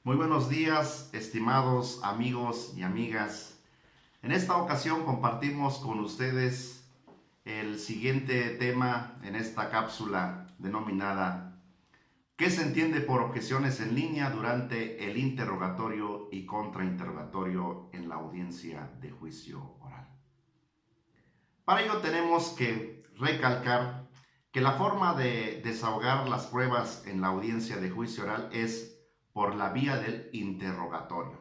Muy buenos días, estimados amigos y amigas. En esta ocasión compartimos con ustedes el siguiente tema en esta cápsula denominada ¿qué se entiende por objeciones en línea durante el interrogatorio y contrainterrogatorio en la audiencia de juicio oral? Para ello tenemos que recalcar que la forma de desahogar las pruebas en la audiencia de juicio oral es por la vía del interrogatorio.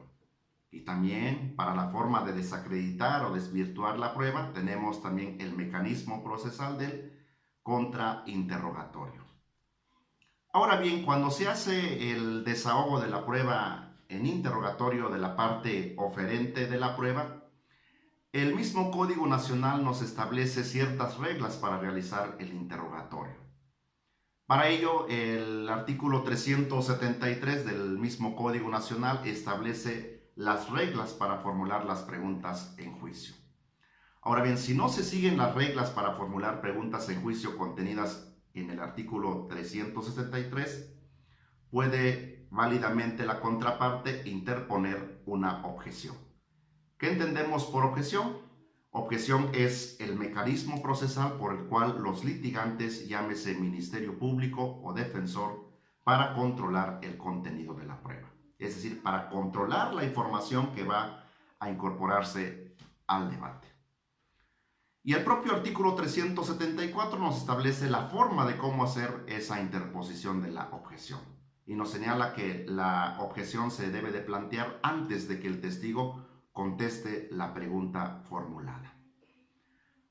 Y también para la forma de desacreditar o desvirtuar la prueba tenemos también el mecanismo procesal del contrainterrogatorio. Ahora bien, cuando se hace el desahogo de la prueba en interrogatorio de la parte oferente de la prueba, el mismo Código Nacional nos establece ciertas reglas para realizar el interrogatorio. Para ello, el artículo 373 del mismo Código Nacional establece las reglas para formular las preguntas en juicio. Ahora bien, si no se siguen las reglas para formular preguntas en juicio contenidas en el artículo 373, puede válidamente la contraparte interponer una objeción. ¿Qué entendemos por objeción? Objeción es el mecanismo procesal por el cual los litigantes, llámese Ministerio Público o defensor, para controlar el contenido de la prueba. Es decir, para controlar la información que va a incorporarse al debate. Y el propio artículo 374 nos establece la forma de cómo hacer esa interposición de la objeción. Y nos señala que la objeción se debe de plantear antes de que el testigo conteste la pregunta formulada.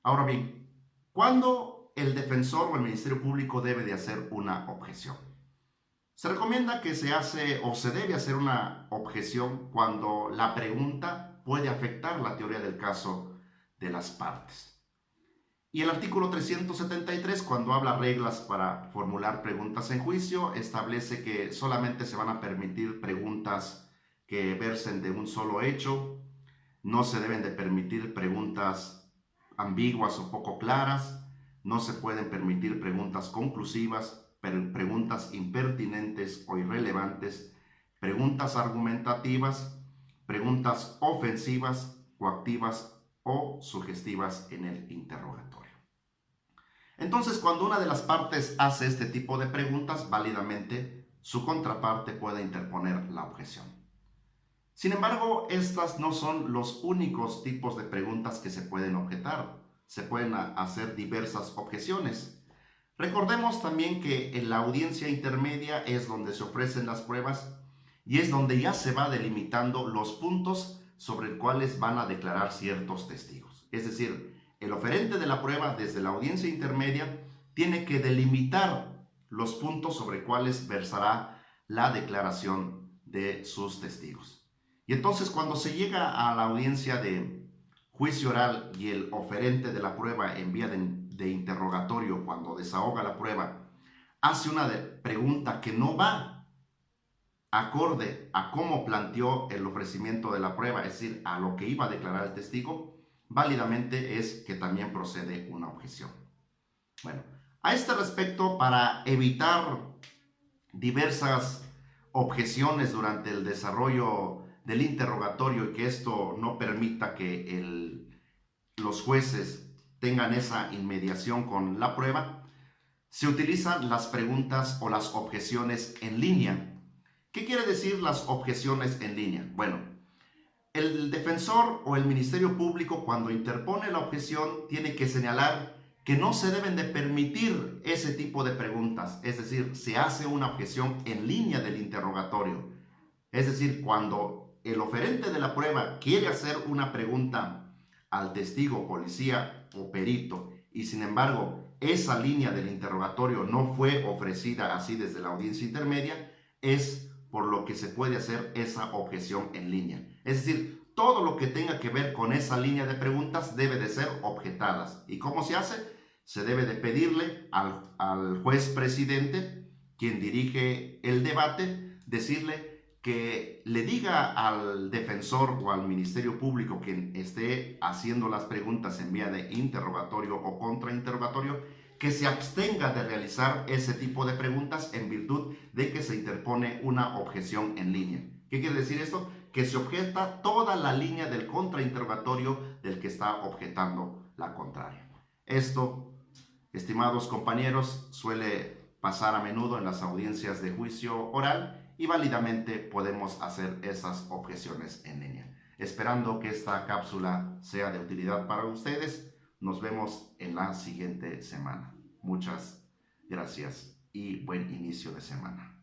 Ahora bien, ¿cuándo el defensor o el Ministerio Público debe de hacer una objeción? Se recomienda que se hace o se debe hacer una objeción cuando la pregunta puede afectar la teoría del caso de las partes. Y el artículo 373, cuando habla reglas para formular preguntas en juicio, establece que solamente se van a permitir preguntas que versen de un solo hecho. No se deben de permitir preguntas ambiguas o poco claras. No se pueden permitir preguntas conclusivas, preguntas impertinentes o irrelevantes, preguntas argumentativas, preguntas ofensivas, coactivas o sugestivas en el interrogatorio. Entonces, cuando una de las partes hace este tipo de preguntas, válidamente su contraparte puede interponer la objeción. Sin embargo, estas no son los únicos tipos de preguntas que se pueden objetar. Se pueden hacer diversas objeciones. Recordemos también que en la audiencia intermedia es donde se ofrecen las pruebas y es donde ya se va delimitando los puntos sobre los cuales van a declarar ciertos testigos. Es decir, el oferente de la prueba desde la audiencia intermedia tiene que delimitar los puntos sobre los cuales versará la declaración de sus testigos. Y entonces cuando se llega a la audiencia de juicio oral y el oferente de la prueba en vía de interrogatorio, cuando desahoga la prueba, hace una pregunta que no va acorde a cómo planteó el ofrecimiento de la prueba, es decir, a lo que iba a declarar el testigo, válidamente es que también procede una objeción. Bueno, a este respecto, para evitar diversas objeciones durante el desarrollo del interrogatorio y que esto no permita que los jueces tengan esa inmediación con la prueba, se utilizan las preguntas o las objeciones en línea. ¿Qué quiere decir las objeciones en línea? Bueno, el defensor o el Ministerio Público, cuando interpone la objeción, tiene que señalar que no se deben de permitir ese tipo de preguntas. Es decir, se hace una objeción en línea del interrogatorio. Es decir, cuando el oferente de la prueba quiere hacer una pregunta al testigo, policía o perito, y sin embargo esa línea del interrogatorio no fue ofrecida así desde la audiencia intermedia, es por lo que se puede hacer esa objeción en línea. Es decir, todo lo que tenga que ver con esa línea de preguntas debe de ser objetadas. ¿Y cómo se hace? Se debe de pedirle al juez presidente, quien dirige el debate, decirle que le diga al defensor o al Ministerio Público quien esté haciendo las preguntas en vía de interrogatorio o contrainterrogatorio que se abstenga de realizar ese tipo de preguntas en virtud de que se interpone una objeción en línea. ¿Qué quiere decir esto? Que se objeta toda la línea del contrainterrogatorio del que está objetando la contraria. Esto, estimados compañeros, suele pasar a menudo en las audiencias de juicio oral y válidamente podemos hacer esas objeciones en línea. Esperando que esta cápsula sea de utilidad para ustedes, nos vemos en la siguiente semana. Muchas gracias y buen inicio de semana.